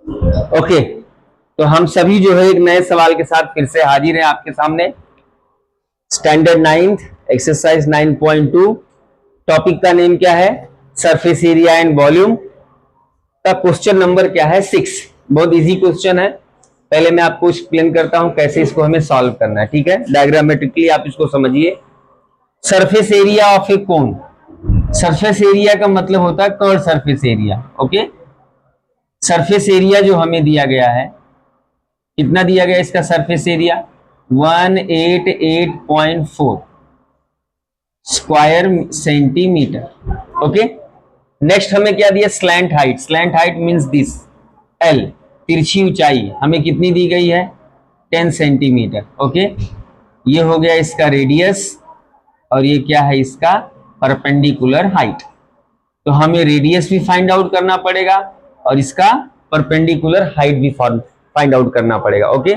Okay, तो हम सभी जो है एक नए सवाल के साथ फिर से हाजिर हैं आपके सामने। Standard 9th exercise 9.2। टॉपिक का नेम क्या है? Surface area and volume. का क्वेश्चन नंबर क्या है? 6। बहुत इजी क्वेश्चन है। पहले मैं आपको एक्सप्लेन करता हूं कैसे इसको हमें सॉल्व करना है, ठीक है? डायग्रामेटिकली आप इसको समझिए। Surface area of A cone. Surface area का मतलब होता है curve surface area. Okay, surface area जो हमें दिया गया है, कितना दिया गया इसका surface area? 188.4 square centimetre. Okay, next हमें क्या दिया? Slant height. Slant height means this, L. तिरछी ऊंचाई हमें कितनी दी गई है? 10 सेंटीमीटर। ओके, ये हो गया इसका रेडियस, और ये क्या है? इसका परपेंडिकुलर हाइट। तो हमें रेडियस भी फाइंड आउट करना पड़ेगा और इसका परपेंडिकुलर हाइट भी फाइंड आउट करना पड़ेगा। ओके,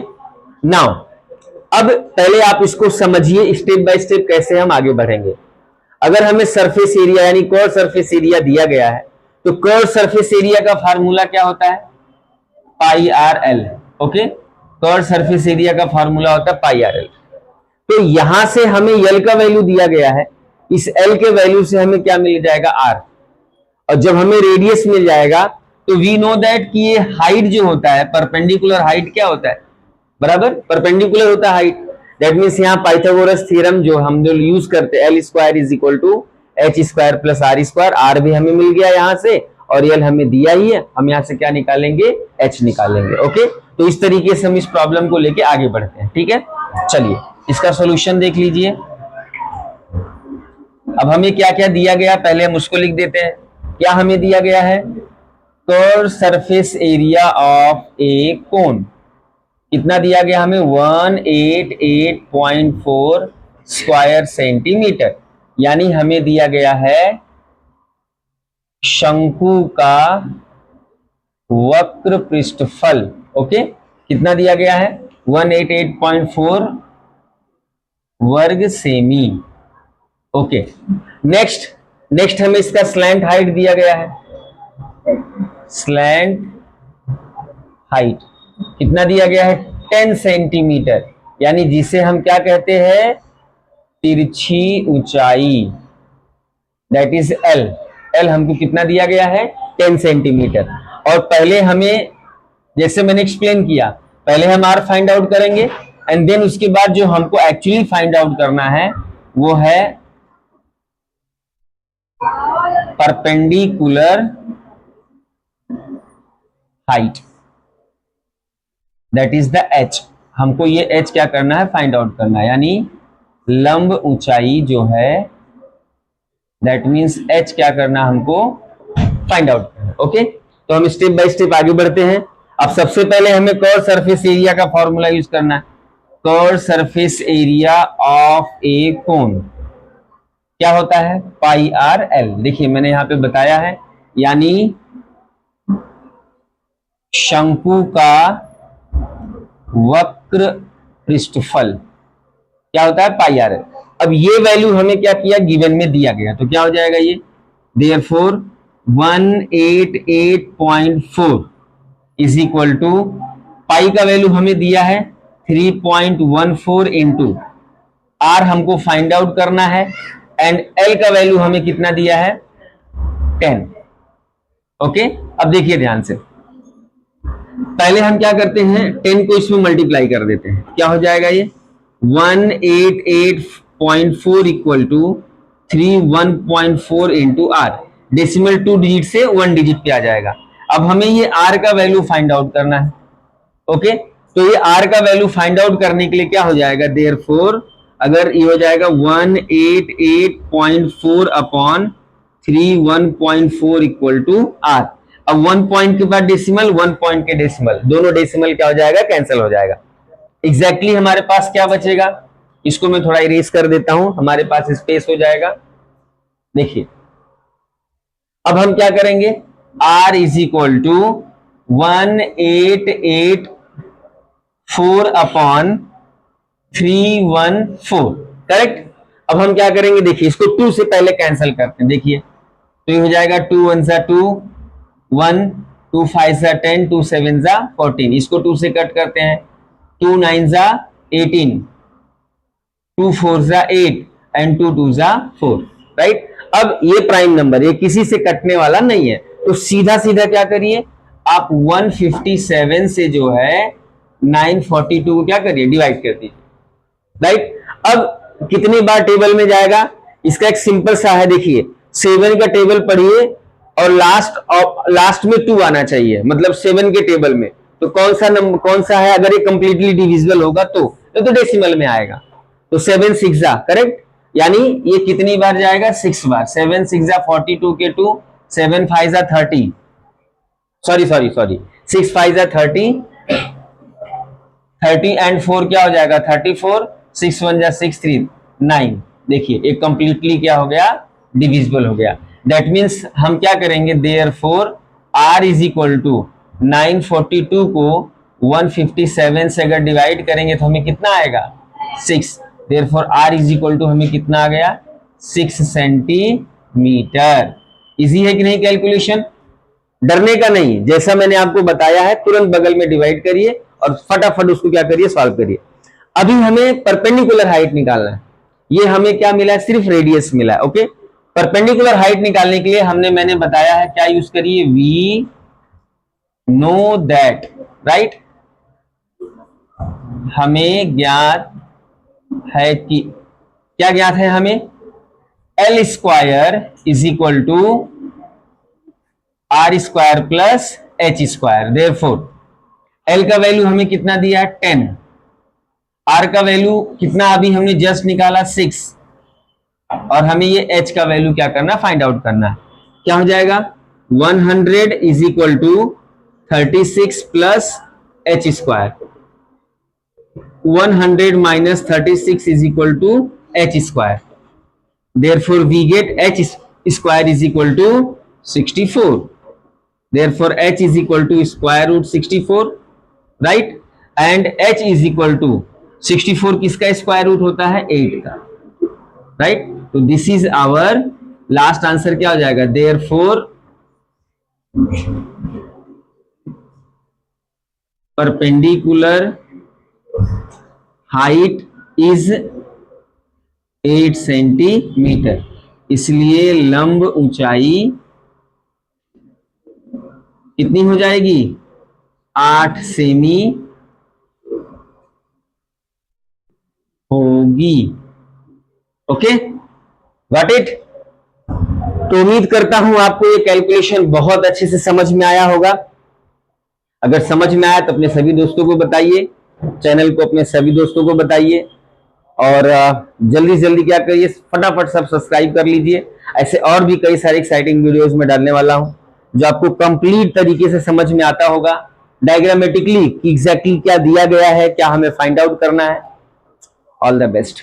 नाउ अब पहले आप इसको समझिए स्टेप बाय स्टेप कैसे हम आगे बढ़ेंगे। अगर हमें सरफेस एरिया यानी कर्व सरफेस एरिया दिया गया है, तो कर्व सरफेस एरिया का फार्मूला क्या होता है? Pi R L. Okay, curve surface area का फार्मूला होता है पाई आर एल। तो यहां से हमें एल का वैल्यू दिया गया है, इस एल के वैल्यू से हमें क्या मिल जाएगा? आर। और जब हमें रेडियस मिल जाएगा तो वी नो दैट कि ये हाइट जो होता है, परपेंडिकुलर हाइट क्या होता है? बराबर परपेंडिकुलर होता है हाइट। दैट मीन्स यहाँ पाइथागोरस थ्योरम जो हम जो यूज करते हैं, L square is equal to H square plus R square. R भी हमें मिल गया यहाँ से और एल हमें दिया ही है, हम यहाँ से क्या निकालेंगे? एच निकालेंगे। ओके, तो इस तरीके से हम इस प्रॉब्लम को लेके आगे बढ़ते हैं, ठीक है? चलिए इसका सॉल्यूशन देख लीजिए। अब हमें क्या क्या दिया गया पहले हम उसको लिख देते हैं। क्या हमें दिया गया है? कर्व सरफेस एरिया ऑफ ए कोन। कितना दिया गया हमें? 188.4 स्क्वायर सेंटीमीटर। यानी हमें दिया गया है शंकु का वक्र पृष्ठफल। ओके, कितना दिया गया है? 188.4 वर्ग सेमी। ओके, नेक्स्ट हमें इसका स्लैंट हाइट दिया गया है। स्लैंट हाइट कितना दिया गया है? 10 सेंटीमीटर, यानी जिसे हम क्या कहते हैं? तिरछी ऊंचाई, दैट इज एल। एल हमको कितना दिया गया है? 10 सेंटीमीटर। और पहले हमें, जैसे मैंने एक्सप्लेन किया, पहले हम आर फाइंड आउट करेंगे एंड देन उसके बाद जो हमको एक्चुअली फाइंड आउट करना है वो है perpendicular height, that is the H. हमको ये एच क्या करना है? फाइंड आउट करना है, यानी लंब ऊंचाई जो है, दैट मीन्स एच क्या करना हमको? फाइंड आउट करना है। ओके, तो हम स्टेप बाय स्टेप आगे बढ़ते हैं। अब सबसे पहले हमें कर्व सरफेस एरिया का फॉर्मूला यूज करना है। कर्व सरफेस एरिया ऑफ ए कोन क्या होता है? Pi R L. देखिए मैंने यहां पे बताया है, यानी शंकु का वक्र पृष्ठफल क्या होता है? Pi R L. अब ये वैल्यू हमें क्या किया? गिवन में दिया गया, तो क्या हो जाएगा ये? देयरफॉर 188.4 इज इक्वल टू, पाई का वैल्यू हमें दिया है 3.14 इंटू आर हमको फाइंड आउट करना है, एंड एल का वैल्यू हमें कितना दिया है? 10। ओके, अब देखिए ध्यान से, पहले हम क्या करते हैं? 10 को इसमें मल्टीप्लाई कर देते हैं। क्या हो जाएगा ये? 188.4 equal to 31.4 into R. Decimal 2 digit से 1 डिजिट पे आ जाएगा। अब हमें ये आर का वैल्यू फाइंड आउट करना है। ओके, तो ये आर का वैल्यू फाइंड आउट करने के लिए क्या हो जाएगा? देयरफॉर अगर ये हो जाएगा 188.4 अपॉन 31.4 इक्वल टू आर। अब 1 पॉइंट के बाद डेसिमल, 1 पॉइंट के डेसिमल, दोनों डेसिमल क्या हो जाएगा? कैंसिल हो जाएगा। एग्जैक्टली हमारे पास क्या बचेगा? इसको मैं थोड़ा इरेज कर देता हूं, हमारे पास स्पेस हो जाएगा। देखिए अब हम क्या करेंगे? R is equal to 188.4 upon 314, correct. अब हम क्या करेंगे? देखिए इसको 2 से पहले कैंसिल करते हैं। देखिए तो ये हो जाएगा 2 1 सा 2, 1 2 5 जा 10, 2 7 जा 14, इसको 2 से कट करते हैं, 2 9 जा 18, 2 4 जा 8 एंड 2 2 जा 4, राइट। अब ये प्राइम नंबर, ये किसी से कटने वाला नहीं है, तो सीधा सीधा क्या करिए आप 157 से जो है 942 को क्या करिए डिवाइड कर दीजिए, राइट। अब कितनी बार टेबल में जाएगा, इसका एक सिंपल सा है, देखिए 7 का टेबल पढ़िए और लास्ट में 2 आना चाहिए, मतलब 7 के टेबल में, तो कौन सा नंबर कौन सा है, अगर ये कंप्लीटली डिविजिबल होगा तो डेसिमल में आएगा, तो 7 6 जा करेक्ट, यानी ये कितनी बार जाएगा 6 बार, 7 6 जा 42 के 2, 7 5 जा 30, सॉरी 6 5 जा 30 एंड 4 क्या हो जाएगा 34, 6 1 जा 6 3 9, देखिए एक कंप्लीटली क्या हो गया डिविजिबल हो गया। दैट मीन्स हम क्या करेंगे, therefore r is equal to 942 को 157 से अगर डिवाइड करेंगे तो हमें कितना आएगा 6, therefore r is equal to हमें कितना आ गया 6 सेंटीमीटर। इजी है कि नहीं कैलकुलेशन, डरने का नहीं, जैसा मैंने आपको बताया है तुरंत बगल में डिवाइड करिए और फटाफट उसको क्या करिए सॉल्व करिए। अभी हमें परपेंडिकुलर हाइट निकालना है, ये हमें क्या मिला है सिर्फ रेडियस मिला है, ओके। परपेंडिकुलर हाइट निकालने के लिए मैंने बताया है क्या यूज करिए, वी नो दैट, राइट। हमें ज्ञात है कि क्या ज्ञात है हमें, L square is equal to R square plus H square, therefore L का वैल्यू हमें कितना दिया 10, आर का वैल्यू कितना अभी हमने जस्ट निकाला 6, और हमें ये h का वैल्यू क्या करना फाइंड आउट करना है, क्या हो जाएगा 100 is equal to 36 plus H square, 100 minus 36 is equal to H square, therefore we get H square is equal to 64, therefore h is equal to square root 64, right, and h is equal to 64 किसका square root होता है 8 का, right. तो this is our last answer, क्या हो जाएगा, therefore perpendicular height is 8 centimetre, इसलिए लंब ऊंचाई कितनी हो जाएगी 8 सेमी होगी, ओके गॉट इट। तो उम्मीद करता हूं आपको ये कैलकुलेशन बहुत अच्छे से समझ में आया होगा। अगर समझ में आया तो अपने सभी दोस्तों को बताइए, चैनल को अपने सभी दोस्तों को बताइए, और जल्दी जल्दी क्या करिए फटाफट सब सब्सक्राइब कर लीजिए। ऐसे और भी कई सारे एक्साइटिंग वीडियोस में डालने वाला हूं जो आपको कंप्लीट तरीके से समझ में आता होगा, डायग्रामेटिकली कि एग्जैक्टली क्या दिया गया है, क्या हमें फाइंड आउट करना है। All the best.